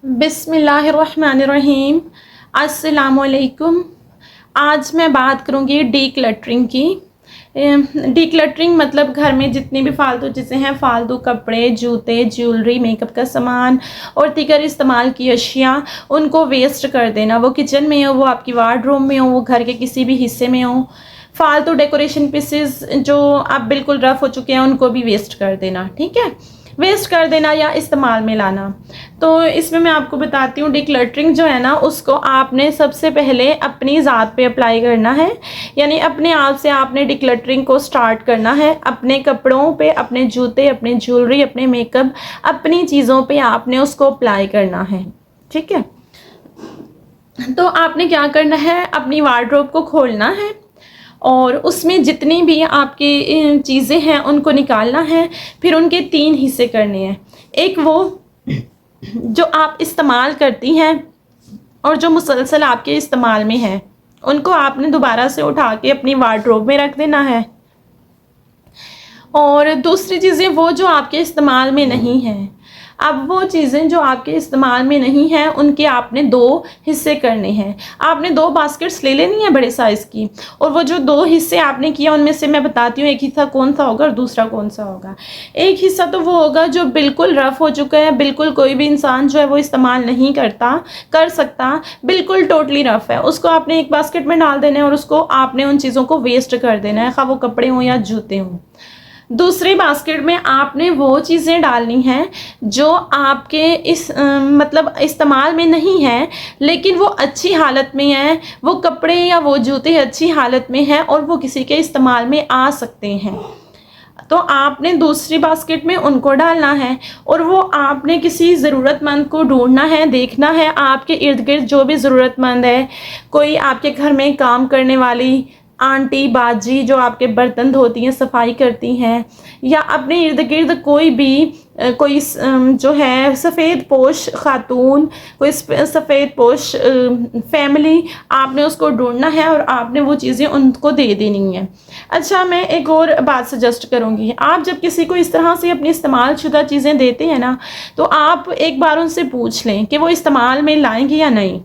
बिस्मिल्लाहिर्रहमानिर्रहीम। अस्सलामुअलैकुम। आज मैं बात करूँगी डीक्लटरिंग की। डीक्लटरिंग मतलब घर में जितनी भी फालतू चीज़ें हैं, फालतू कपड़े, जूते, ज्वेलरी, मेकअप का सामान और दीगर इस्तेमाल की अशिया, उनको वेस्ट कर देना। वो किचन में हो, वो आपकी वार्डरोब में हो, वो घर के किसी भी हिस्से में हो। फालतू डेकोरेशन पीसेस जो अब बिल्कुल रफ़ हो चुके हैं, उनको भी वेस्ट कर देना। ठीक है, वेस्ट कर देना या इस्तेमाल में लाना। तो इसमें मैं आपको बताती हूँ, डिक्लटरिंग जो है ना, उसको आपने सबसे पहले अपनी ज़ात पे अप्लाई करना है। यानी अपने आप से आपने डिक्लटरिंग को स्टार्ट करना है। अपने कपड़ों पे, अपने जूते, अपने ज्वेलरी, अपने मेकअप, अपनी चीज़ों पे आपने उसको अप्लाई करना है। ठीक है, तो आपने क्या करना है, अपनी वार्डरोब को खोलना है और उसमें जितनी भी आपकी चीज़ें हैं उनको निकालना है। फिर उनके 3 हिस्से करने हैं। एक वो जो आप इस्तेमाल करती हैं और जो मुसलसल आपके इस्तेमाल में है, उनको आपने दोबारा से उठा के अपनी वार्डरोब में रख देना है। और दूसरी चीज़ें वो जो आपके इस्तेमाल में नहीं हैं। अब वो चीज़ें जो आपके इस्तेमाल में नहीं हैं, उनके आपने 2 हिस्से करने हैं। आपने 2 बास्केट्स ले लेनी है बड़े साइज़ की, और वो जो 2 हिस्से आपने किया, उनमें से मैं बताती हूँ एक हिस्सा कौन सा होगा और दूसरा कौन सा होगा। एक हिस्सा तो वो होगा जो बिल्कुल रफ़ हो चुका है, बिल्कुल कोई भी इंसान जो है वो इस्तेमाल नहीं कर सकता, बिल्कुल टोटली रफ़ है। उसको आपने एक बास्केट में डाल देना है और उसको आपने उन चीज़ों को वेस्ट कर देना है, खा वो कपड़े हों या जूते हों। दूसरी बास्केट में आपने वो चीज़ें डालनी हैं जो आपके मतलब इस्तेमाल में नहीं है, लेकिन वो अच्छी हालत में है। वो कपड़े या वो जूते अच्छी हालत में हैं और वो किसी के इस्तेमाल में आ सकते हैं। तो आपने दूसरी बास्केट में उनको डालना है और वो आपने किसी ज़रूरतमंद को ढूंढना है, देखना है आपके इर्द गिर्द जो भी ज़रूरतमंद है। कोई आपके घर में काम करने वाली आंटी, बाजी जो आपके बर्तन धोती हैं, सफाई करती हैं, या अपने इर्द गिर्द कोई भी कोई जो है सफ़ेद पोश खातून, कोई सफ़ेद पोश फैमिली, आपने उसको ढूंढना है और आपने वो चीज़ें उनको दे देनी है। अच्छा, मैं एक और बात सजेस्ट करूँगी। आप जब किसी को इस तरह से अपनी इस्तेमाल शुदा चीज़ें देते हैं ना, तो आप एक बार उनसे पूछ लें कि वो इस्तेमाल में लाएंगे या नहीं,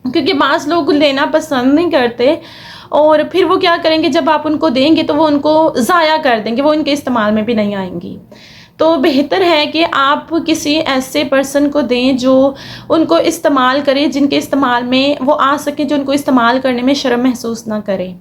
क्योंकि बाज़ लोग लेना पसंद नहीं करते और फिर वो क्या करेंगे, जब आप उनको देंगे तो वो उनको ज़ाया कर देंगे, वो इनके इस्तेमाल में भी नहीं आएंगी। तो बेहतर है कि आप किसी ऐसे पर्सन को दें जो उनको इस्तेमाल करे, जिनके इस्तेमाल में वो आ सके, जो उनको इस्तेमाल करने में शर्म महसूस ना करे।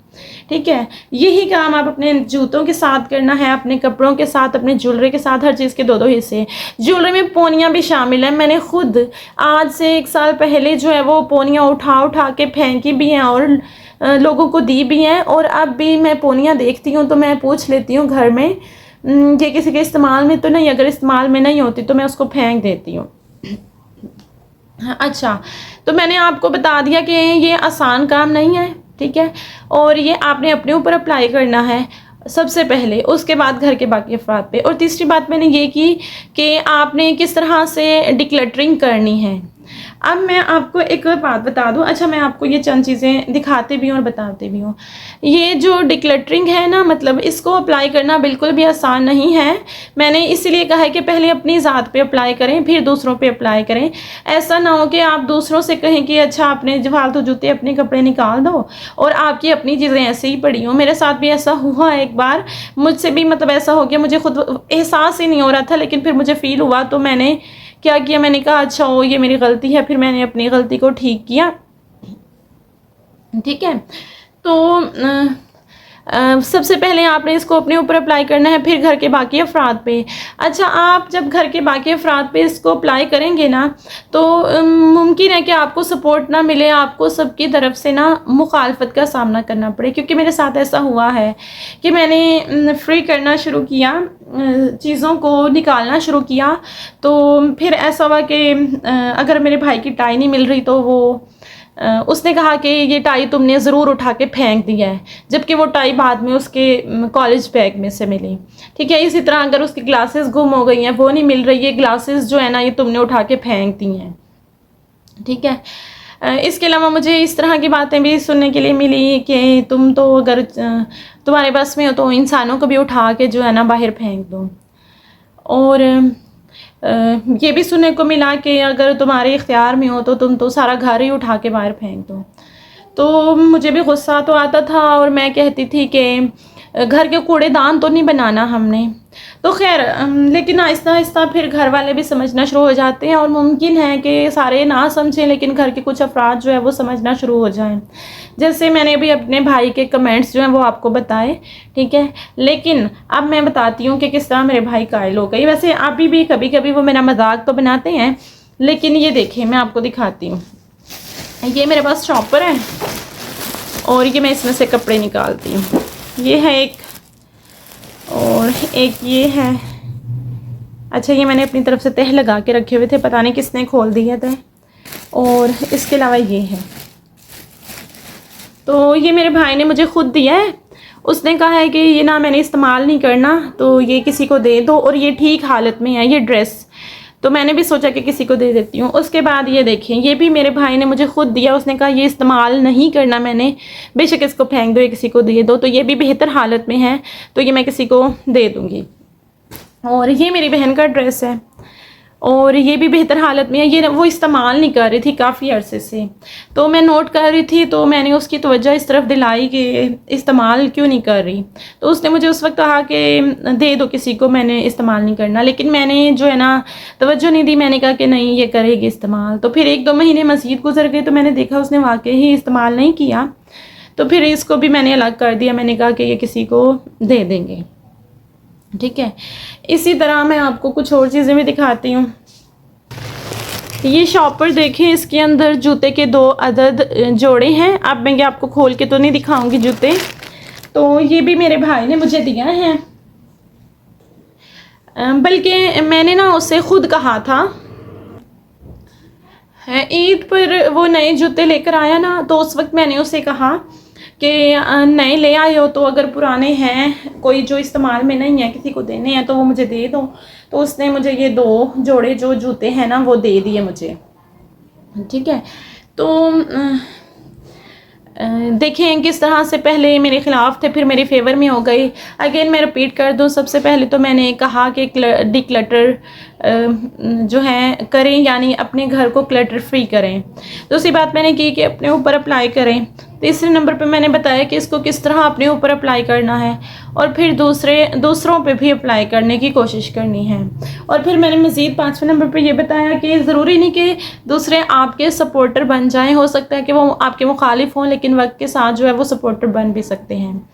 ठीक है, यही काम आप अपने जूतों के साथ करना है, अपने कपड़ों के साथ, अपने ज्वेलरी के साथ, हर चीज़ के 2-2 हिस्से। ज्वेलरी में पोनियाँ भी शामिल हैं। मैंने खुद आज से 1 साल पहले जो है वो पोनियाँ उठा के फेंकी भी हैं और लोगों को दी भी हैं। और अब भी मैं पोनियाँ देखती हूँ तो मैं पूछ लेती हूँ घर में, ये किसी के इस्तेमाल में तो नहीं, अगर इस्तेमाल में नहीं होती तो मैं उसको फेंक देती हूँ। अच्छा, तो मैंने आपको बता दिया कि ये आसान काम नहीं है। ठीक है, और ये आपने अपने ऊपर अप्लाई करना है सबसे पहले, उसके बाद घर के बाकी अफराद पे। और तीसरी बात मैंने ये की कि आपने किस तरह से डिक्लटरिंग करनी है। अब मैं आपको एक और बात बता दूं। अच्छा, मैं आपको ये चंद चीज़ें दिखाते भी हूँ और बताते भी हूँ। ये जो डिक्लटरिंग है ना, मतलब इसको अप्लाई करना बिल्कुल भी आसान नहीं है। मैंने इसीलिए कहा है कि पहले अपनी ज़ात पे अप्लाई करें, फिर दूसरों पे अप्लाई करें। ऐसा ना हो कि आप दूसरों से कहें कि अच्छा आपने फालतू जूते, अपने कपड़े निकाल दो और आपकी अपनी चीज़ें ऐसे ही पड़ी हों। मेरे साथ भी ऐसा हुआ एक बार, मुझसे भी मतलब ऐसा हो गया, मुझे खुद एहसास ही नहीं हो रहा था, लेकिन फिर मुझे फ़ील हुआ तो मैंने क्या किया, मैंने कहा अच्छा हो ये मेरी गलती है, फिर मैंने अपनी गलती को ठीक किया। ठीक है, तो सबसे पहले आपने इसको अपने ऊपर अप्लाई करना है, फिर घर के बाकी अफराद पे। अच्छा, आप जब घर के बाकी अफराद पे इसको अप्लाई करेंगे ना, तो मुमकिन है कि आपको सपोर्ट ना मिले, आपको सबकी तरफ से ना मुखालफत का सामना करना पड़े। क्योंकि मेरे साथ ऐसा हुआ है कि मैंने फ्री करना शुरू किया, चीज़ों को निकालना शुरू किया, तो फिर ऐसा हुआ कि अगर मेरे भाई की टाई नहीं मिल रही तो उसने कहा कि ये टाई तुमने ज़रूर उठा के फेंक दिया है, जबकि वो टाई बाद में उसके कॉलेज बैग में से मिली। ठीक है, इसी तरह अगर उसकी ग्लासेस गुम हो गई हैं, वो नहीं मिल रही, ये ग्लासेस जो है ना ये तुमने उठा के फेंक दी हैं। ठीक है, इसके अलावा मुझे इस तरह की बातें भी सुनने के लिए मिली कि तुम तो अगर तुम्हारे बस में हो तो इंसानों को भी उठा के जो है ना बाहर फेंक दो। और ये भी सुनने को मिला कि अगर तुम्हारे इख्तियार में हो तो तुम तो सारा घर ही उठा के बाहर फेंक दो। तो मुझे भी गुस्सा तो आता था और मैं कहती थी कि घर के कूड़ेदान तो नहीं बनाना हमने। तो खैर लेकिन आहिस्ता आहिस्ता फिर घर वाले भी समझना शुरू हो जाते हैं और मुमकिन है कि सारे ना समझें लेकिन घर के कुछ अफराद जो है वो समझना शुरू हो जाएं। जैसे मैंने भी अपने भाई के कमेंट्स जो हैं वो आपको बताए, ठीक है। लेकिन अब मैं बताती हूँ कि किस तरह मेरे भाई कायल हो गई। वैसे अभी भी कभी कभी वो मेरा मजाक तो बनाते हैं, लेकिन ये देखिए मैं आपको दिखाती हूँ। ये मेरे पास चॉपर है और ये मैं इसमें से कपड़े निकालती हूँ। ये है एक और एक ये है। अच्छा ये मैंने अपनी तरफ से तह लगा के रखे हुए थे, पता नहीं किसने खोल दिया था। और इसके अलावा ये है, तो ये मेरे भाई ने मुझे ख़ुद दिया है। उसने कहा है कि ये ना मैंने इस्तेमाल नहीं करना तो ये किसी को दे दो, और ये ठीक हालत में है ये ड्रेस, तो मैंने भी सोचा कि किसी को दे देती हूँ। उसके बाद ये देखें, ये भी मेरे भाई ने मुझे ख़ुद दिया। उसने कहा ये इस्तेमाल नहीं करना मैंने, बेशक इसको फेंक दो या किसी को दे दो। तो ये भी बेहतर हालत में है तो ये मैं किसी को दे दूँगी। और ये मेरी बहन का ड्रेस है और ये भी बेहतर हालत में है। ये वो इस्तेमाल नहीं कर रही थी काफ़ी अरसे से, तो मैं नोट कर रही थी तो मैंने उसकी तवज्जो इस तरफ दिलाई कि इस्तेमाल क्यों नहीं कर रही। तो उसने मुझे उस वक्त कहा कि दे दो किसी को, मैंने इस्तेमाल नहीं करना। लेकिन मैंने जो है ना तवज्जो नहीं दी, मैंने कहा कि नहीं ये करेगी इस्तेमाल। तो फिर 1-2 महीने मज़ीद गुजर गए तो मैंने देखा उसने वाकई ही इस्तेमाल नहीं किया, तो फिर इसको भी मैंने अलग कर दिया। मैंने कहा कि ये किसी को दे देंगे, ठीक है। इसी तरह मैं आपको कुछ और चीज़ें भी दिखाती हूँ। ये शॉपर देखें, इसके अंदर जूते के 2 अदद जोड़े हैं। अब मैं ये आपको खोल के तो नहीं दिखाऊंगी जूते, तो ये भी मेरे भाई ने मुझे दिया है, बल्कि मैंने ना उससे ख़ुद कहा था। ईद पर वो नए जूते लेकर आया ना, तो उस वक्त मैंने उसे कहा कि नए ले आए हो तो अगर पुराने हैं कोई जो इस्तेमाल में नहीं है किसी को देने हैं तो वो मुझे दे दो। तो उसने मुझे ये 2 जोड़े जो जूते हैं ना वो दे दिए मुझे, ठीक है। तो देखें किस तरह से पहले मेरे ख़िलाफ़ थे फिर मेरे फेवर में हो गए। अगेन मैं रिपीट कर दूं, सबसे पहले तो मैंने कहा कि डिक्लटर जो है करें, यानी अपने घर को क्लटर फ्री करें। दूसरी बात मैंने की कि अपने ऊपर अप्लाई करें। तीसरे नंबर पे मैंने बताया कि इसको किस तरह अपने ऊपर अप्लाई करना है, और फिर दूसरों पे भी अप्लाई करने की कोशिश करनी है। और फिर मैंने मज़ीद 5वें नंबर पे ये बताया कि ज़रूरी नहीं कि दूसरे आपके सपोर्टर बन जाएं, हो सकता है कि वो आपके मुखालिफ हों लेकिन वक्त के साथ जो है वो सपोर्टर बन भी सकते हैं।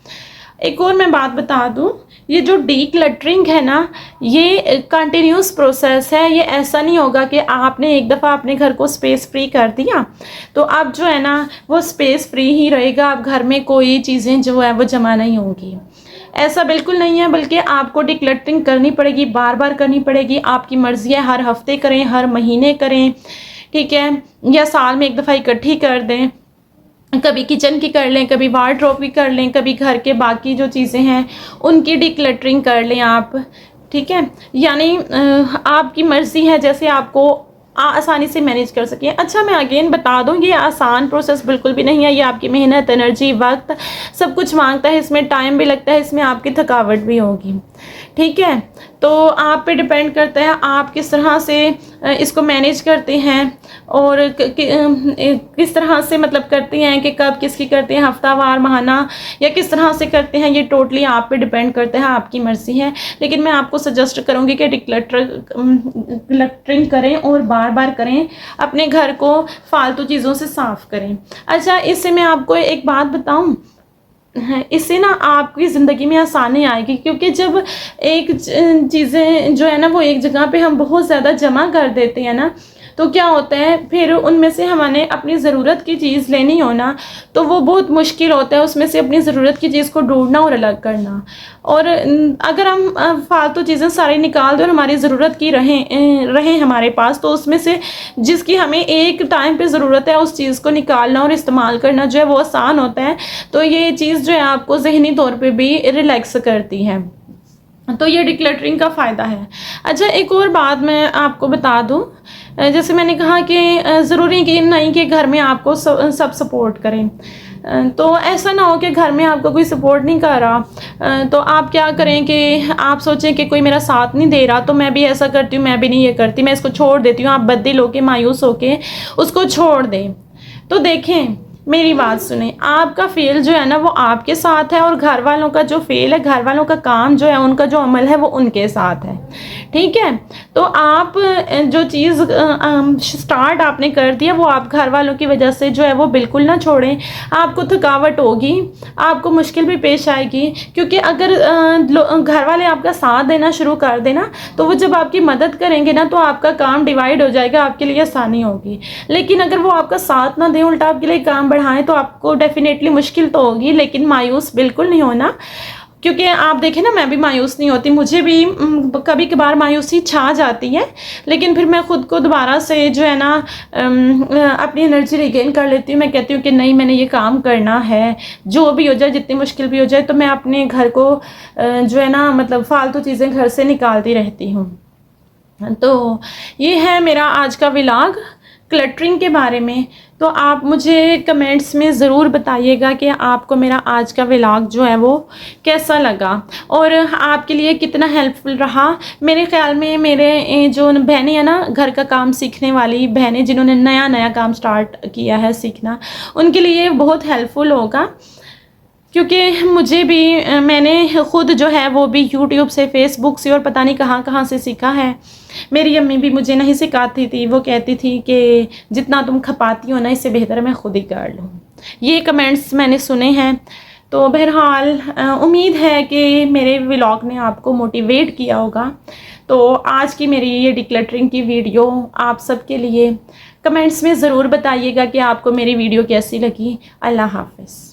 एक और मैं बात बता दूं, ये जो डीक्लटरिंग है ना ये कंटिन्यूस प्रोसेस है। ये ऐसा नहीं होगा कि आपने एक दफ़ा अपने घर को स्पेस फ्री कर दिया तो अब जो है ना वो स्पेस फ्री ही रहेगा, अब घर में कोई चीज़ें जो है वो जमा नहीं होंगी। ऐसा बिल्कुल नहीं है, बल्कि आपको डिक्लटरिंग करनी पड़ेगी, बार बार करनी पड़ेगी। आपकी मर्ज़ी है हर हफ्ते करें, हर महीने करें, ठीक है, या साल में एक दफ़ा इकट्ठी कर दें। कभी किचन की कर लें, कभी वार्डरोब की कर लें, कभी घर के बाकी जो चीज़ें हैं उनकी डिक्लटरिंग कर लें आप, ठीक है। यानी आपकी मर्ज़ी है जैसे आपको आसानी से मैनेज कर सकें। अच्छा मैं अगेन बता दूं ये आसान प्रोसेस बिल्कुल भी नहीं है। ये आपकी मेहनत, एनर्जी, वक्त सब कुछ मांगता है। इसमें टाइम भी लगता है, इसमें आपकी थकावट भी होगी, ठीक है। तो आप पे डिपेंड करता है आप किस तरह से इसको मैनेज करते हैं और किस तरह से मतलब करते हैं कि कब किसकी करते हैं, हफ्तावार, माहाना, या किस तरह से करते हैं। ये टोटली आप पे डिपेंड करता है, आपकी मर्ज़ी है। लेकिन मैं आपको सजेस्ट करूँगी कि डिक्लटरिंग करें और बार बार करें, अपने घर को फालतू चीज़ों से साफ़ करें। अच्छा इससे मैं आपको एक बात बताऊँ, इससे ना आपकी ज़िंदगी में आसानी आएगी, क्योंकि जब एक चीज़ें जो है ना वो एक जगह पे हम बहुत ज़्यादा जमा कर देते हैं ना, तो क्या होता है फिर उनमें से हमारे अपनी ज़रूरत की चीज़ लेनी हो ना तो वो बहुत मुश्किल होता है, उसमें से अपनी ज़रूरत की चीज़ को ढूंढना और अलग करना। और अगर हम फालतू चीज़ें सारी निकाल दें और हमारी ज़रूरत की रहें हमारे पास, तो उसमें से जिसकी हमें एक टाइम पे ज़रूरत है उस चीज़ को निकालना और इस्तेमाल करना जो है वो आसान होता है। तो ये चीज़ जो है आपको ज़हनी तौर पर भी रिलैक्स करती है। तो ये डिक्लटरिंग का फ़ायदा है। अच्छा एक और बात मैं आपको बता दूं, जैसे मैंने कहा कि ज़रूरी कि नहीं कि घर में आपको सब सपोर्ट करें। तो ऐसा ना हो कि घर में आपको कोई सपोर्ट नहीं कर रहा, तो आप क्या करें कि आप सोचें कि कोई मेरा साथ नहीं दे रहा तो मैं भी ऐसा करती हूँ, मैं भी नहीं ये करती, मैं इसको छोड़ देती हूँ। आप बददिल होके मायूस होके उसको छोड़ दें। तो देखें, मेरी बात सुने, आपका फ़ेल जो है ना वो आपके साथ है, और घर वालों का जो फ़ेल है, घर वालों का काम जो है, उनका जो अमल है वो उनके साथ है। ठीक है, तो आप जो चीज़ स्टार्ट आपने कर दिया वो आप घर वालों की वजह से जो है वो बिल्कुल ना छोड़ें। आपको थकावट होगी, आपको मुश्किल भी पेश आएगी, क्योंकि अगर घर वाले आपका साथ देना शुरू कर देना तो वो जब आपकी मदद करेंगे ना तो आपका काम डिवाइड हो जाएगा, आपके लिए आसानी होगी। लेकिन अगर वो आपका साथ ना दें, उल्टा आपके लिए काम बढ़ाएं, तो आपको डेफिनेटली मुश्किल तो होगी, लेकिन मायूस बिल्कुल नहीं होना। क्योंकि आप देखें ना, मैं भी मायूस नहीं होती, मुझे भी कभी कभार मायूसी छा जाती है, लेकिन फिर मैं ख़ुद को दोबारा से जो है ना अपनी एनर्जी रिगेन कर लेती हूँ। मैं कहती हूँ कि नहीं, मैंने ये काम करना है, जो भी हो जाए, जितनी मुश्किल भी हो जाए। तो मैं अपने घर को जो है ना मतलब फ़ालतू चीज़ें घर से निकालती रहती हूँ। तो ये है मेरा आज का व्लॉग क्लटरिंग के बारे में। तो आप मुझे कमेंट्स में ज़रूर बताइएगा कि आपको मेरा आज का व्लॉग जो है वो कैसा लगा और आपके लिए कितना हेल्पफुल रहा। मेरे ख़्याल में मेरे जो बहनें हैं ना, घर का काम सीखने वाली बहनें, जिन्होंने नया नया काम स्टार्ट किया है सीखना, उनके लिए बहुत हेल्पफुल होगा। क्योंकि मुझे भी, मैंने ख़ुद जो है वो भी यूट्यूब से, फेसबुक से और पता नहीं कहाँ कहाँ से सीखा है। मेरी अम्मी भी मुझे नहीं सिखाती थी, वो कहती थी कि जितना तुम खपाती हो ना, इससे बेहतर मैं खुद ही कर लूँ। ये कमेंट्स मैंने सुने हैं। तो बहरहाल उम्मीद है कि मेरे व्लॉग ने आपको मोटिवेट किया होगा। तो आज की मेरी ये डिक्लटरिंग की वीडियो आप सबके लिए। कमेंट्स में ज़रूर बताइएगा कि आपको मेरी वीडियो कैसी लगी। अल्लाह हाफ़िज़।